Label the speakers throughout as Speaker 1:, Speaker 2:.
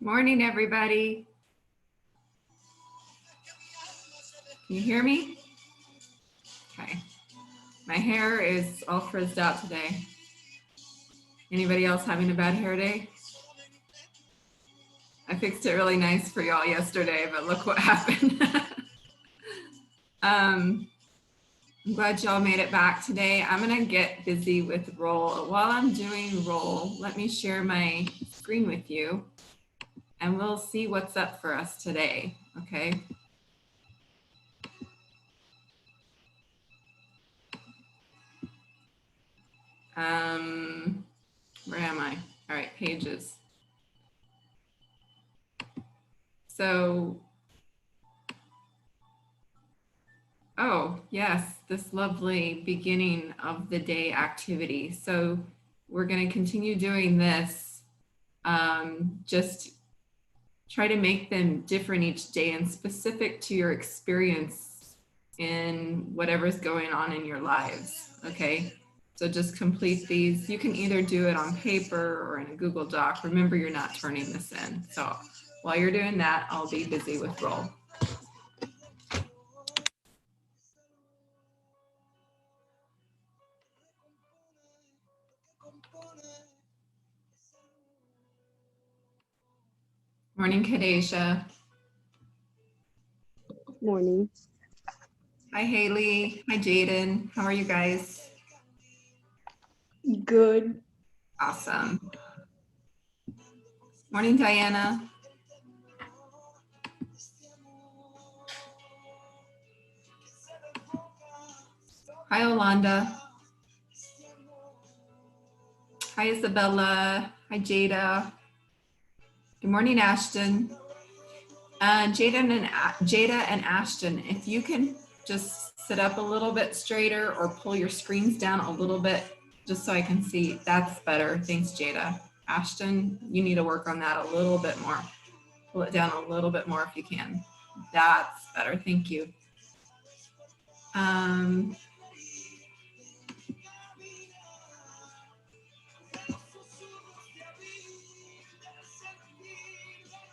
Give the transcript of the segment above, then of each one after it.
Speaker 1: Morning, everybody. Can you hear me? Okay. My hair is all frizzed out today. Anybody else having a bad hair day? I fixed it really nice for y'all yesterday, but look what happened. I'm glad y'all made it back today. I'm gonna get busy with roll. While I'm doing roll, let me share my screen with you and we'll see what's up for us today, okay? Where am I? All right, pages. So, oh, yes, this lovely beginning of the day activity. So we're going to continue doing this. Just try to make them different each day and specific to your experience in whatever's going on in your lives, okay? So just complete these. You can either do it on paper or in a Google Doc. Remember, you're not turning this in. So while you're doing that, I'll be busy with roll. Morning, Kadesha.
Speaker 2: Morning.
Speaker 1: Hi, Haley. Hi, Jaden. How are you guys?
Speaker 2: Good.
Speaker 1: Awesome. Morning, Diana. Hi, Olanda. Hi, Isabella. Hi, Jada. Good morning, Ashton. Jada and Ashton, if you can just sit up a little bit straighter or pull your screens down a little bit, just so I can see, that's better. Thanks, Jada. Ashton, you need to work on that a little bit more. Pull it down a little bit more if you can. That's better, thank you.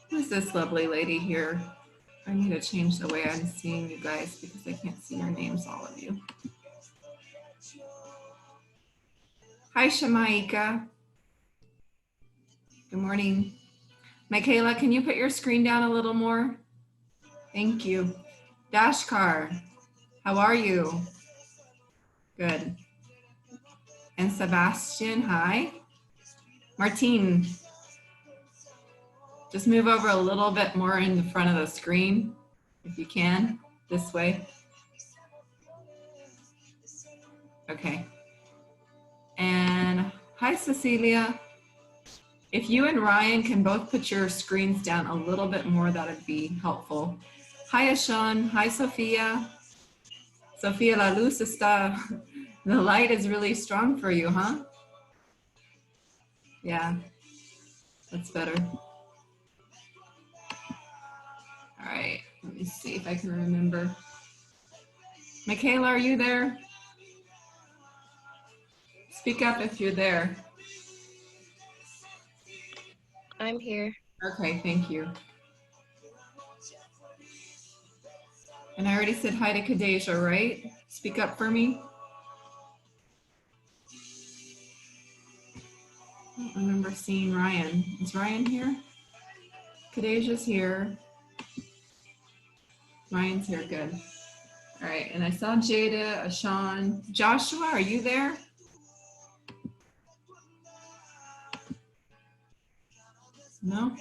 Speaker 1: Who's this lovely lady here? I need to change the way I'm seeing you guys because I can't see your names, all of you. Hi, Shamaika. Good morning. Michaela, can you put your screen down a little more? Thank you. Dashkar, how are you? Good. And Sebastian, hi. Martine, just move over a little bit more in the front of the screen, if you can, this way. Okay. And hi, Cecilia. If you and Ryan can both put your screens down a little bit more, that would be helpful. Hi, Ashan. Hi, Sophia. Sophia, la luz está, the light is really strong for you, huh? Yeah, that's better. All right, let me see if I can remember. Michaela, are you there? Speak up if you're there.
Speaker 3: I'm here.
Speaker 1: Okay, thank you. And I already said hi to Kadeja, right? Speak up for me. I don't remember seeing Ryan. Is Ryan here? Kadeja's here. Ryan's here, good. All right, and I saw Jada, Ashan. Joshua, are you there? No?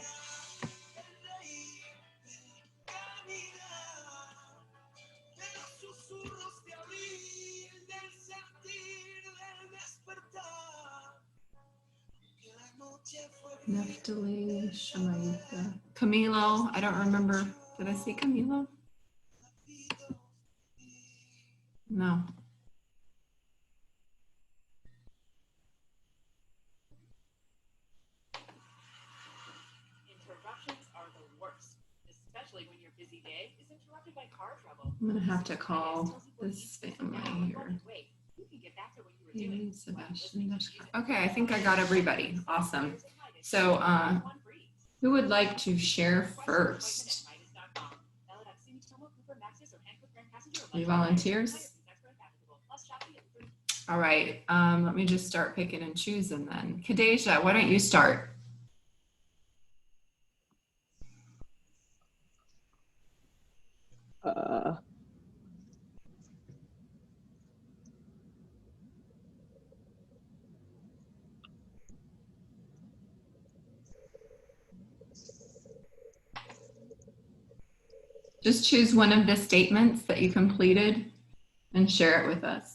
Speaker 1: Neftali, Shamaika. Camilo, I don't remember. Did I see Camilo? No.
Speaker 2: Interruptions are the worst, especially when your busy day is interrupted by car trouble.
Speaker 1: I'm gonna have to call this family here.
Speaker 2: You can get back to what you were doing.
Speaker 1: Sebastian. Okay, I think I got everybody. Awesome. So who would like to share first? Any volunteers? All right, let me just start picking and choosing then. Kadeja, why don't you start? Just choose one of the statements that you completed and share it with us.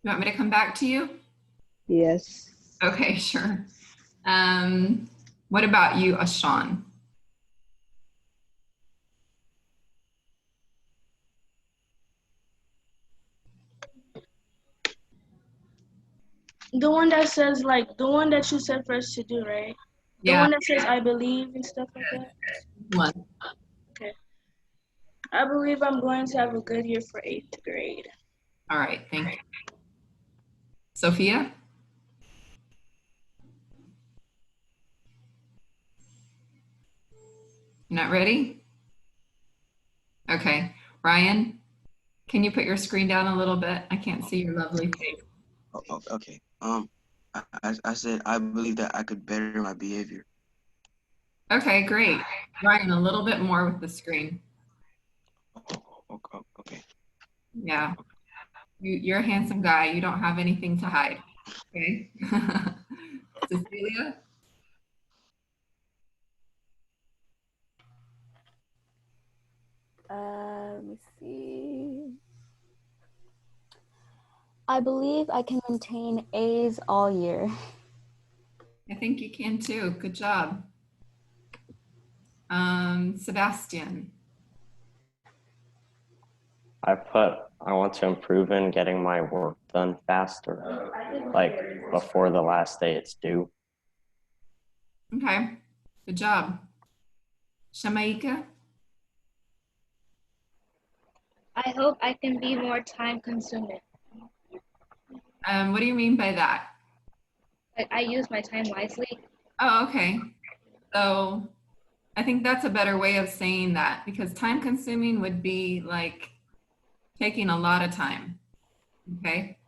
Speaker 1: You want me to come back to you?
Speaker 3: Yes.
Speaker 1: Okay, sure. What about you, Ashan?
Speaker 4: The one that says, like, the one that you said first to do, right? The
Speaker 1: Yeah,
Speaker 4: one that says, I believe and stuff like that?
Speaker 1: one.
Speaker 4: Okay. I believe I'm going to have a good year for 8th grade.
Speaker 1: All right, thank you. Sophia? You're not ready? Okay. Ryan, can you put your screen down a little bit? I can't see your lovely face.
Speaker 5: Oh, okay. I said I believe that I could better my behavior.
Speaker 1: Okay, great. Ryan, a little bit more with the screen.
Speaker 5: Okay.
Speaker 1: Yeah. You're a handsome guy. You don't have anything to hide. Okay. Cecilia?
Speaker 6: Let me see. I believe I can maintain A's all year.
Speaker 1: I think you can too. Good job. Sebastian.
Speaker 7: I want to improve in getting my work done faster, like before the last day it's due.
Speaker 1: Okay. Good job. Shamaika?
Speaker 3: I hope I can be more time consuming.
Speaker 1: What do you mean by that?
Speaker 3: Like I use my time wisely.
Speaker 1: Oh, okay. So I think that's a better way of saying that, because time consuming would be like taking a lot of time. Okay.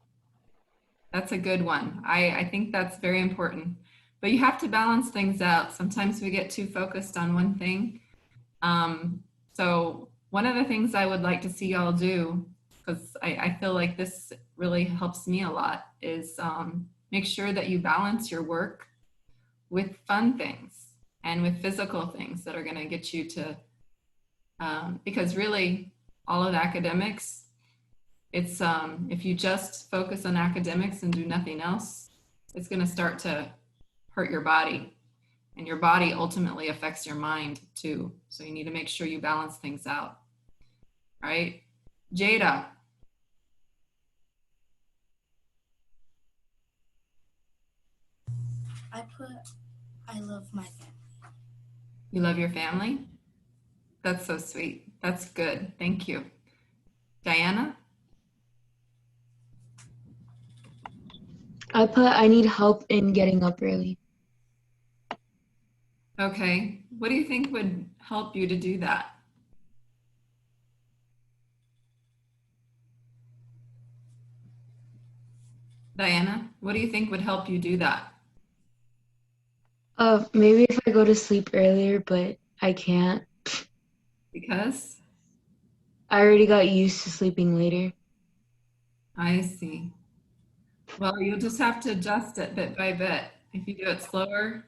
Speaker 1: That's a good one. I think that's very important. But you have to balance things out. Sometimes we get too focused on one thing. So one of the things I would like to see y'all do, because I feel like this really helps me a lot, is make sure that you balance your work with fun things and with physical things that are going to get you to, because really all of academics, it's if you just focus on academics and do nothing else, it's going to start to hurt your body, and your body ultimately affects your mind too. So you need to make sure you balance things out. All right, Jada.
Speaker 8: I love my family.
Speaker 1: You love your family? That's so sweet. That's good. Thank you. Diana?
Speaker 9: I need help in getting up early.
Speaker 1: Okay. What do you think would help you to do that? Diana, what do you think would help you do that?
Speaker 9: Maybe if I go to sleep earlier, but I can't.
Speaker 1: Because?
Speaker 9: I already got used to sleeping later.
Speaker 1: I see. Well, you'll just have to adjust it bit by bit. If you do it slower,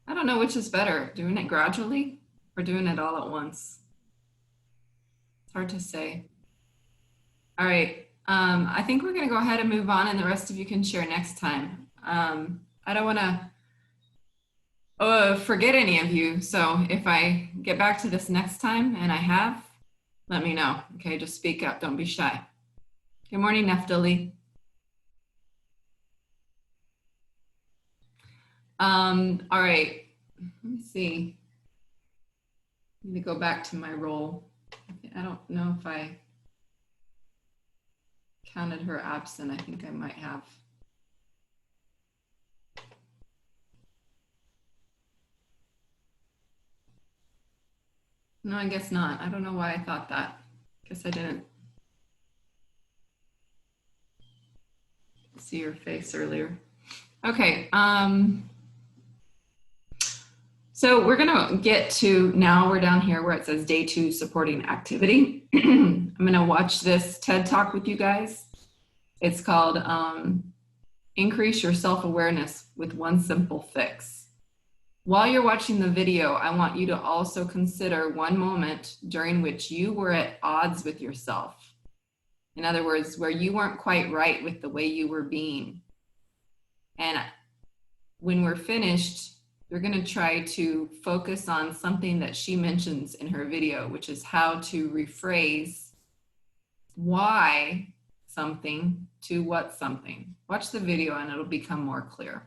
Speaker 1: I don't know which is better, doing it gradually or doing it all at once. It's hard to say. All right, I think we're gonna go ahead and move on and the rest of you can share next time. I don't wanna forget any of you. So if I get back to this next time and I have, let me know. Okay, just speak up, don't be shy. Good morning, Neftali. All right, let me see. I need to go back to my role. I don't know if I counted her absent. I think I might have. No, I guess not. I don't know why I thought that. Guess I didn't see your face earlier. Okay. So we're gonna get to, now we're down here where it says day 2 supporting activity. I'm gonna watch this TED Talk with you guys. It's called Increase Your Self-Awareness with One Simple Fix. While you're watching the video, I want you to also consider one moment during which you were at odds with yourself. In other words, where you weren't quite right with the way you were being. And when we're finished, we're gonna try to focus on something that she mentions in her video, which is how to rephrase why something to what something. Watch the video and it'll become more clear.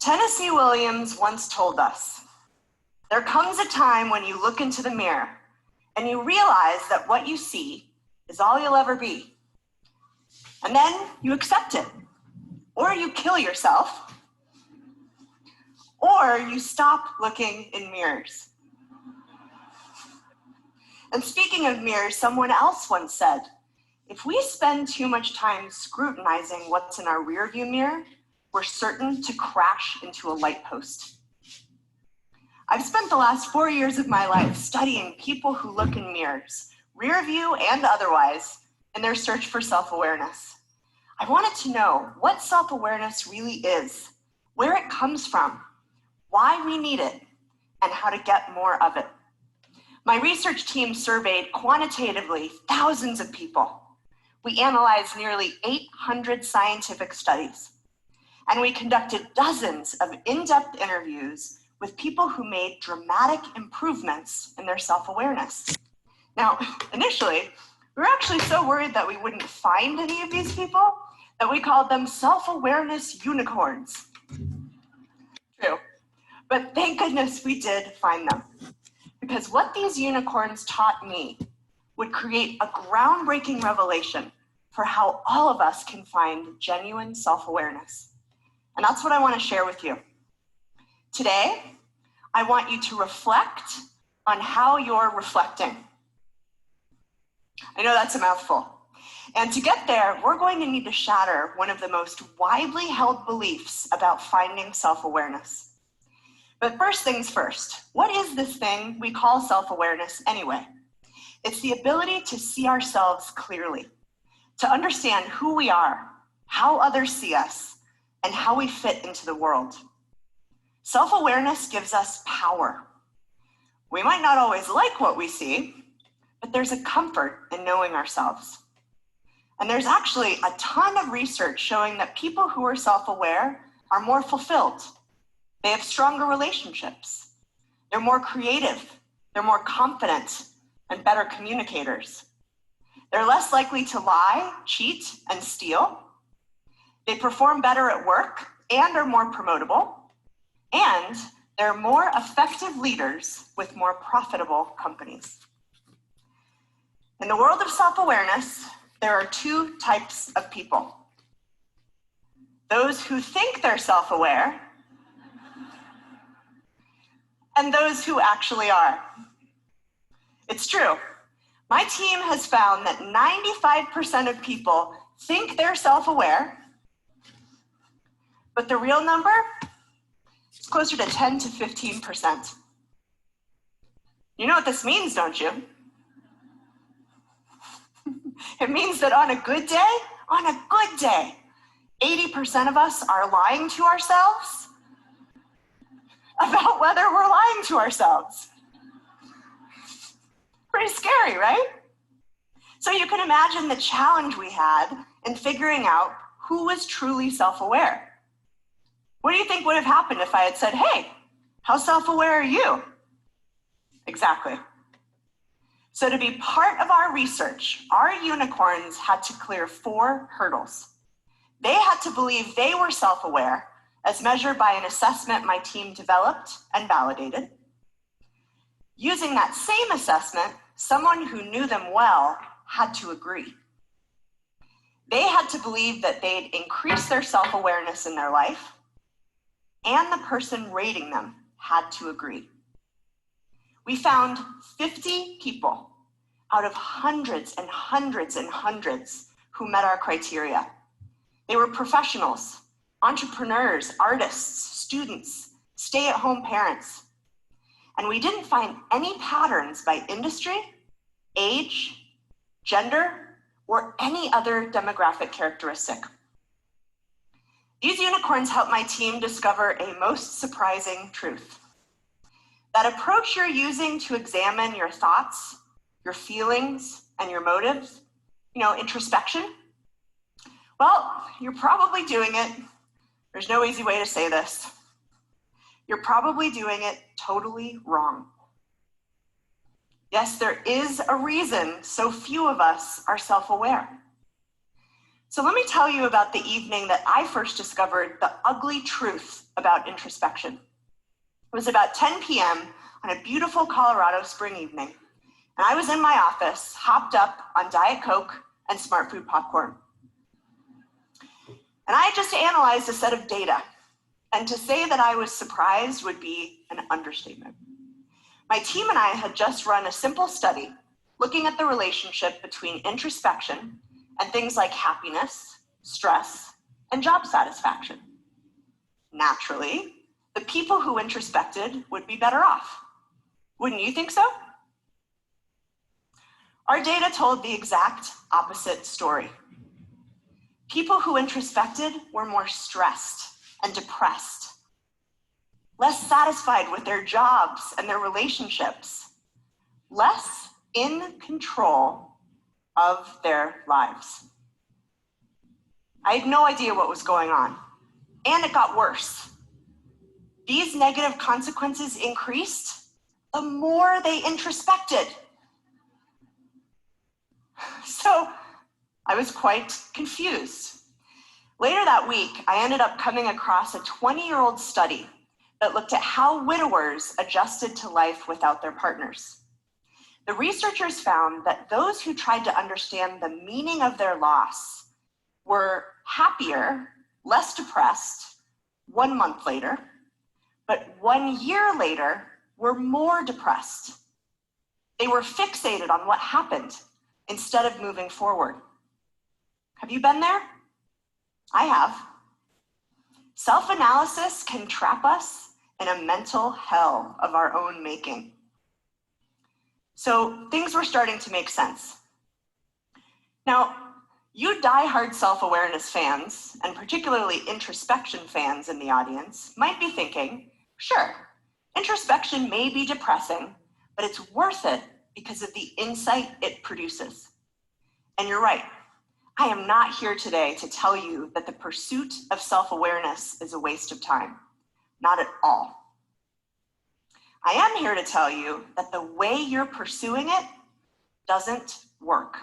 Speaker 10: Tennessee Williams once told us, "There comes a time when you look into the mirror and you realize that what you see is all you'll ever be. And then you accept it, or you kill yourself, or you stop looking in mirrors." And speaking of mirrors, someone else once said, "If we spend too much time scrutinizing what's in our rearview mirror, we're certain to crash into a light post." I've spent the last 4 years of my life studying people who look in mirrors, rear view and otherwise, in their search for self-awareness. I wanted to know what self-awareness really is, where it comes from, why we need it, and how to get more of it. My research team surveyed quantitatively thousands of people. We analyzed nearly 800 scientific studies. And we conducted dozens of in-depth interviews with people who made dramatic improvements in their self-awareness. Now, initially, we were actually so worried that we wouldn't find any of these people that we called them self-awareness unicorns. True, but thank goodness we did find them. Because what these unicorns taught me would create a groundbreaking revelation for how all of us can find genuine self-awareness. And that's what I want to share with you. Today, I want you to reflect on how you're reflecting. I know that's a mouthful. And to get there, we're going to need to shatter one of the most widely held beliefs about finding self-awareness. But first things first, what is this thing we call self-awareness anyway? It's the ability to see ourselves clearly, to understand who we are, how others see us, and how we fit into the world. Self-awareness gives us power. We might not always like what we see, but there's a comfort in knowing ourselves. And there's actually a ton of research showing that people who are self-aware are more fulfilled. They have stronger relationships. They're more creative. They're more confident and better communicators. They're less likely to lie, cheat, and steal. They perform better at work and are more promotable, and they're more effective leaders with more profitable companies. In the world of self-awareness, there are 2 types of people. Those who think they're self-aware, and those who actually are. It's true. My team has found that 95% of people think they're self-aware, but the real number is closer to 10 to 15%. You know what this means, don't you? It means that on a good day, 80% of us are lying to ourselves about whether we're lying to ourselves. Pretty scary, right? So you can imagine the challenge we had in figuring out who was truly self-aware. What do you think would have happened if I had said, hey, how self-aware are you? Exactly. So to be part of our research, our unicorns had to clear 4 hurdles. They had to believe they were self-aware as measured by an assessment my team developed and validated. Using that same assessment, someone who knew them well had to agree. They had to believe that they'd increased their self-awareness in their life, and the person rating them had to agree. We found 50 people out of hundreds and hundreds and hundreds who met our criteria. They were professionals, entrepreneurs, artists, students, stay-at-home parents. And we didn't find any patterns by industry, age, gender, or any other demographic characteristic. These unicorns helped my team discover a most surprising truth. That approach you're using to examine your thoughts, your feelings, and your motives, introspection, well, you're probably doing it. There's no easy way to say this. You're probably doing it totally wrong. Yes, there is a reason so few of us are self-aware. So let me tell you about the evening that I first discovered the ugly truth about introspection. It was about 10 p.m. on a beautiful Colorado spring evening, and I was in my office, hopped up on Diet Coke and Smart Food popcorn. And I had just analyzed a set of data, and to say that I was surprised would be an understatement. My team and I had just run a simple study looking at the relationship between introspection and things like happiness, stress, and job satisfaction. Naturally, the people who introspected would be better off. Wouldn't you think so? Our data told the exact opposite story. People who introspected were more stressed and depressed, less satisfied with their jobs and their relationships, less in control of their lives. I had no idea what was going on, and it got worse. These negative consequences increased the more they introspected. So I was quite confused. Later that week, I ended up coming across a 20-year-old study that looked at how widowers adjusted to life without their partners. The researchers found that those who tried to understand the meaning of their loss were happier, less depressed 1 month later, but 1 year later were more depressed. They were fixated on what happened instead of moving forward. Have you been there? I have. Self-analysis can trap us in a mental hell of our own making. So things were starting to make sense. Now, you diehard self-awareness fans, and particularly introspection fans in the audience, might be thinking, sure, introspection may be depressing, but it's worth it because of the insight it produces. And you're right. I am not here today to tell you that the pursuit of self-awareness is a waste of time. Not at all. I am here to tell you that the way you're pursuing it doesn't work.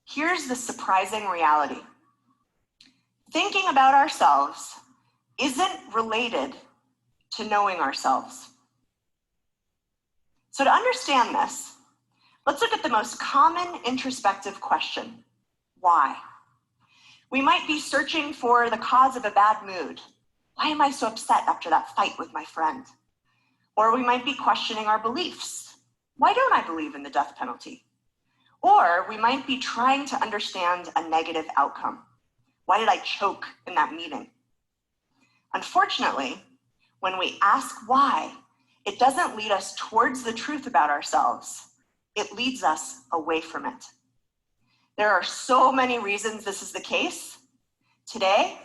Speaker 10: Here's the surprising reality. Thinking about ourselves isn't related to knowing ourselves. So to understand this, let's look at the most common introspective question: why? We might be searching for the cause of a bad mood. Why am I so upset after that fight with my friend? Or we might be questioning our beliefs. why don't I believe in the death penalty? Or we might be trying to understand a negative outcome. Why did I choke in that meeting? Unfortunately, when we ask why, it doesn't lead us towards the truth about ourselves. It leads us away from it. There are so many reasons this is the case. Today,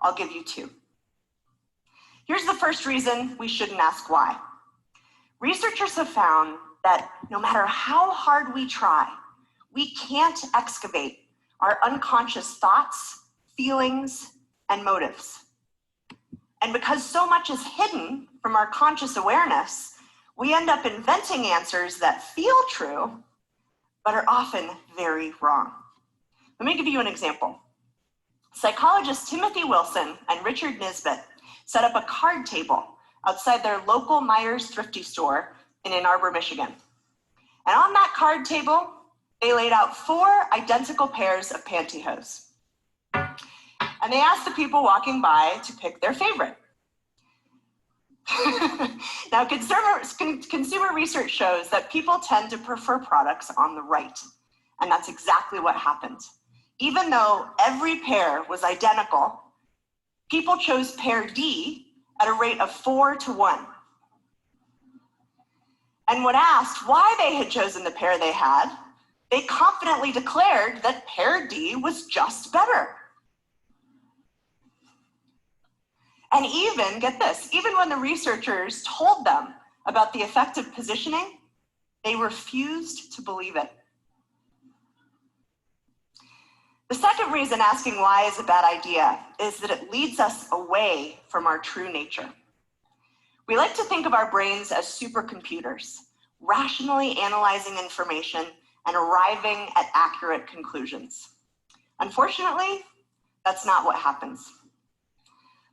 Speaker 10: I'll give you 2. Here's the first reason we shouldn't ask why. Researchers have found that no matter how hard we try, we can't excavate our unconscious thoughts, feelings, and motives. And because so much is hidden from our conscious awareness, we end up inventing answers that feel true, but are often very wrong. Let me give you an example. Psychologists Timothy Wilson and Richard Nisbett set up a card table outside their local Myers Thrifty store in Ann Arbor, Michigan. And on that card table, they laid out 4 identical pairs of pantyhose. And they asked the people walking by to pick their favorite. Now, consumer research shows that people tend to prefer products on the right. And that's exactly what happened. Even though every pair was identical, people chose pair D at a rate of 4 to 1. And when asked why they had chosen the pair they had, they confidently declared that pair D was just better. And even, get this, even when the researchers told them about the effective positioning, they refused to believe it. The second reason asking why is a bad idea is that it leads us away from our true nature. We like to think of our brains as supercomputers, rationally analyzing information and arriving at accurate conclusions. Unfortunately, that's not what happens.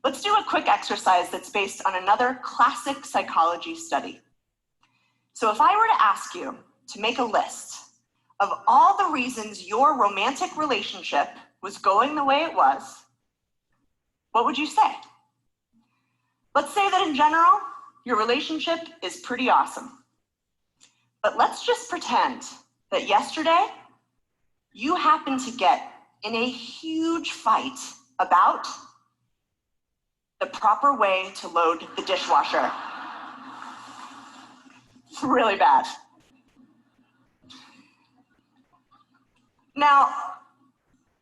Speaker 10: Let's do a quick exercise that's based on another classic psychology study. So if I were to ask you to make a list of all the reasons your romantic relationship was going the way it was, what would you say? Let's say that in general, your relationship is pretty awesome. But let's just pretend that yesterday, you happened to get in a huge fight about the proper way to load the dishwasher. Really bad. Now,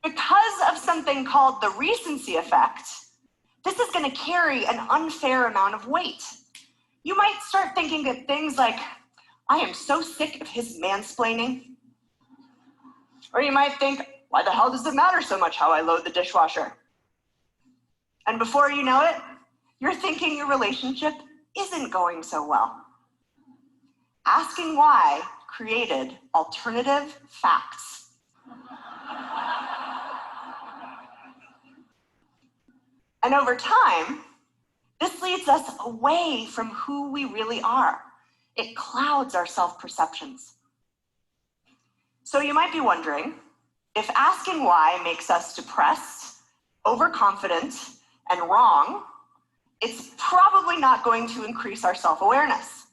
Speaker 10: because of something called the recency effect, this is going to carry an unfair amount of weight. You might start thinking of things like, I am so sick of his mansplaining. Or you might think, why the hell does it matter so much how I load the dishwasher? And before you know it, you're thinking your relationship isn't going so well. Asking why created alternative facts. And over time, this leads us away from who we really are. It clouds our self-perceptions. So you might be wondering, if asking why makes us depressed, overconfident, and wrong, it's probably not going to increase our self-awareness.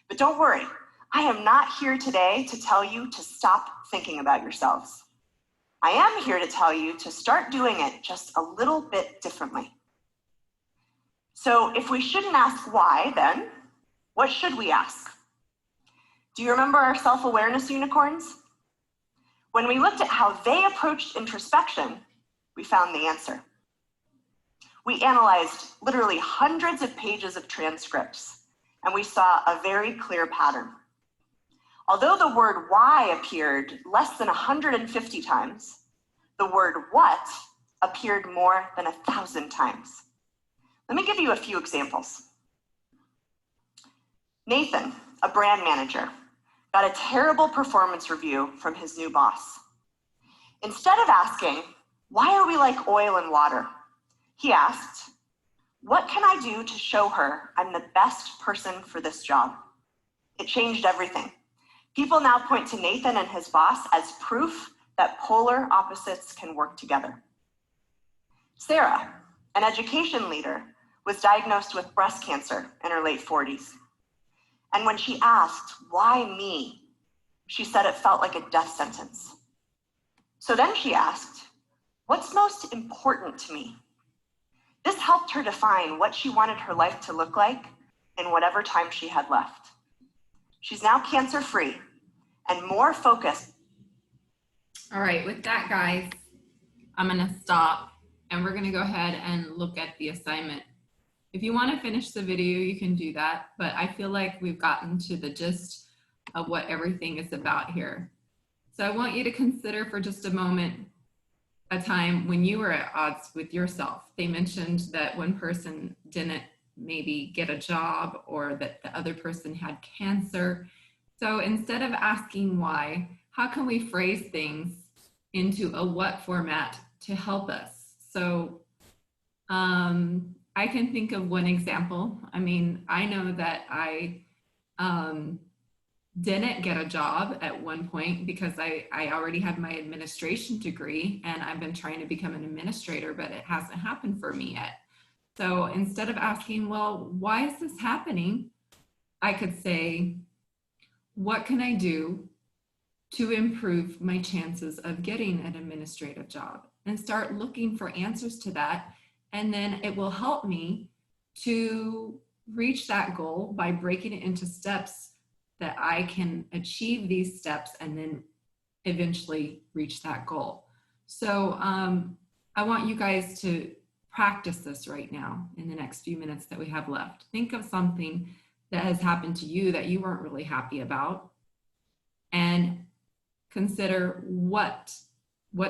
Speaker 10: But don't worry, I am not here today to tell you to stop thinking about yourselves. I am here to tell you to start doing it just a little bit differently. So if we shouldn't ask why, then what should we ask? Do you remember our self-awareness unicorns? When we looked at how they approached introspection, we found the answer. We analyzed literally hundreds of pages of transcripts, and we saw a very clear pattern. Although the word why appeared less than 150 times, the word what appeared more than 1,000 times. Let me give you a few examples. Nathan, a brand manager, got a terrible performance review from his new boss. Instead of asking, why are we like oil and water? He asked, what can I do to show her I'm the best person for this job? It changed everything. People now point to Nathan and his boss as proof that polar opposites can work together. Sarah, an education leader, was diagnosed with breast cancer in her late 40s. And when she asked, why me? She said it felt like a death sentence. So then she asked, what's most important to me? This helped her define what she wanted her life to look like in whatever time she had left. She's now cancer-free and more focused.
Speaker 1: All right, with that, guys, I'm gonna stop and we're gonna go ahead and look at the assignment. If you wanna finish the video, you can do that, but I feel like we've gotten to the gist of what everything is about here. So I want you to consider for just a moment a time when you were at odds with yourself. They mentioned that one person didn't maybe get a job or that the other person had cancer. So instead of asking why, how can we phrase things into a what format to help us? So I can think of one example. I mean, I know that I didn't get a job at one point because I already had my administration degree and I've been trying to become an administrator, but it hasn't happened for me yet. So instead of asking, well, why is this happening? I could say, what can I do to improve my chances of getting an administrative job? And start looking for answers to that. And then it will help me to reach that goal by breaking it into steps that I can achieve these steps and then eventually reach that goal. So I want you guys to practice this right now in the next few minutes that we have left. Think of something that has happened to you that you weren't really happy about and consider what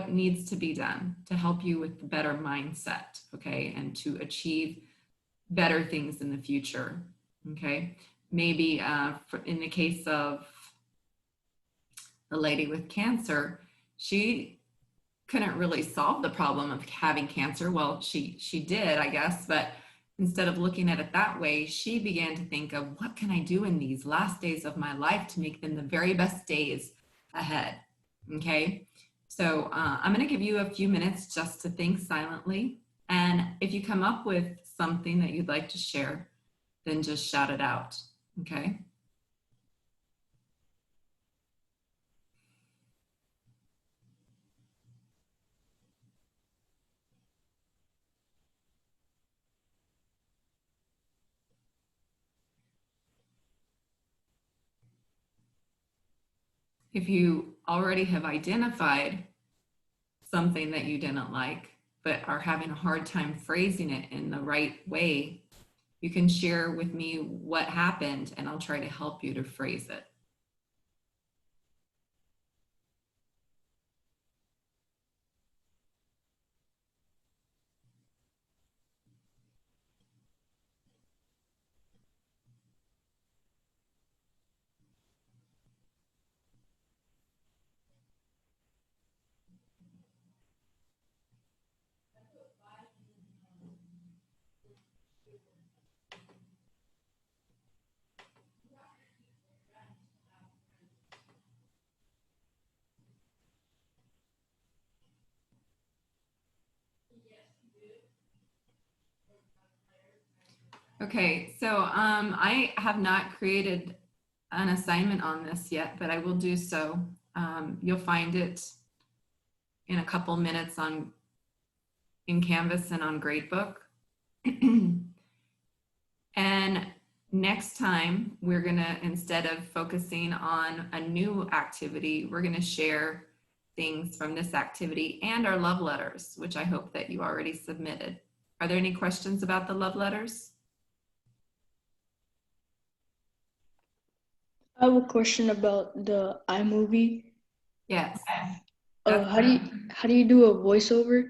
Speaker 1: needs to be done to help you with the better mindset, okay, and to achieve better things in the future, okay? Maybe in the case of the lady with cancer, she couldn't really solve the problem of having cancer. Well, she did, I guess, but instead of looking at it that way, she began to think of what can I do in these last days of my life to make them the very best days ahead, okay? So I'm gonna give you a few minutes just to think silently. And if you come up with something that you'd like to share, then just shout it out, okay? If you already have identified something that you didn't like, but are having a hard time phrasing it in the right way, you can share with me what happened and I'll try to help you to phrase it. Okay, so I have not created an assignment on this yet, but I will do so. You'll find it in a couple minutes in Canvas and on Gradebook. And next time, we're gonna, instead of focusing on a new activity, we're gonna share things from this activity and our love letters, which I hope that you already submitted. Are there any questions about the love letters?
Speaker 4: I have a question about the iMovie.
Speaker 1: Yes.
Speaker 4: How do you do a voiceover?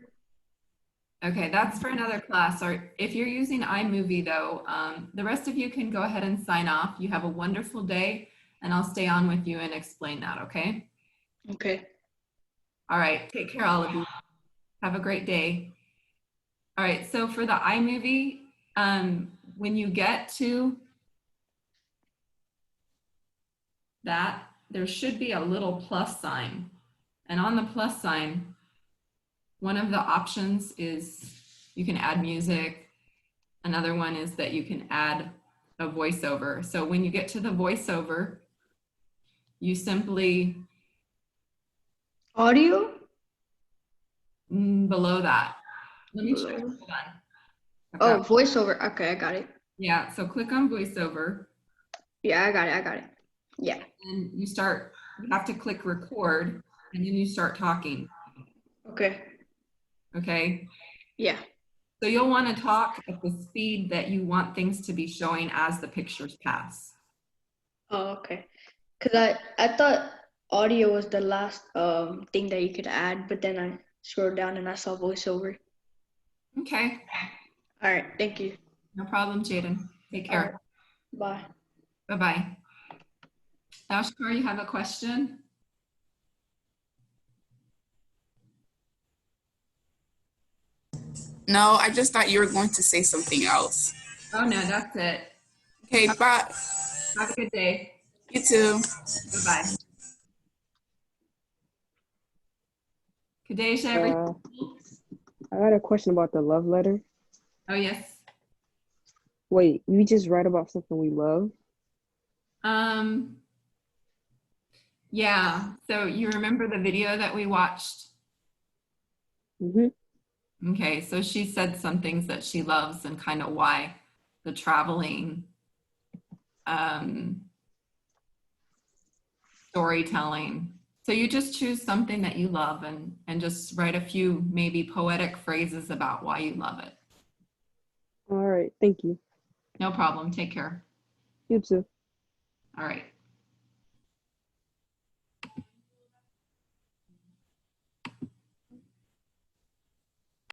Speaker 1: Okay, that's for another class. Or if you're using iMovie though, the rest of you can go ahead and sign off. You have a wonderful day and I'll stay on with you and explain that, okay?
Speaker 4: Okay.
Speaker 1: All right, take care all of you. Have a great day. All right, so for the iMovie, when you get to that, there should be a little plus sign. And on the plus sign, one of the options is you can add music. Another one is that you can add a voiceover. So when you get to the voiceover, you simply
Speaker 9: Audio?
Speaker 1: below that. Let me check. Hold on. I've
Speaker 9: Oh,
Speaker 1: got-
Speaker 9: voiceover. Okay, I got it.
Speaker 1: yeah. So click on voiceover,
Speaker 9: Yeah, I got it. I got it. Yeah.
Speaker 1: and you have to click record, and then you start talking.
Speaker 9: Okay.
Speaker 1: Okay.
Speaker 9: Yeah.
Speaker 1: So you'll want to talk at the speed that you want things to be showing as the pictures pass.
Speaker 9: Oh, okay. Because I thought audio was the last thing that you could add, but then I scrolled down and I saw voiceover.
Speaker 1: Okay.
Speaker 9: All right. Thank you.
Speaker 1: No problem, Jaden. Take
Speaker 9: All right.
Speaker 1: care.
Speaker 9: Bye.
Speaker 1: Bye-bye. Ashkar, you have a question?
Speaker 11: No, I just thought you were going to say something else.
Speaker 1: Oh, no, that's it.
Speaker 11: Okay, bye.
Speaker 1: Have a good day.
Speaker 11: You too.
Speaker 1: Bye-bye. Kadeja, everything?
Speaker 12: I got a question about the love letter.
Speaker 1: Oh, yes.
Speaker 12: Wait, we just write about something we love?
Speaker 1: Yeah. So you remember the video that we watched?
Speaker 12: Mm-hmm.
Speaker 1: Okay. So she said some things that she loves and kind of why the traveling, storytelling. So you just choose something that you love and just write a few maybe poetic phrases about why you love it.
Speaker 12: All right, thank you.
Speaker 1: No problem. Take care.
Speaker 12: You too.
Speaker 1: All right.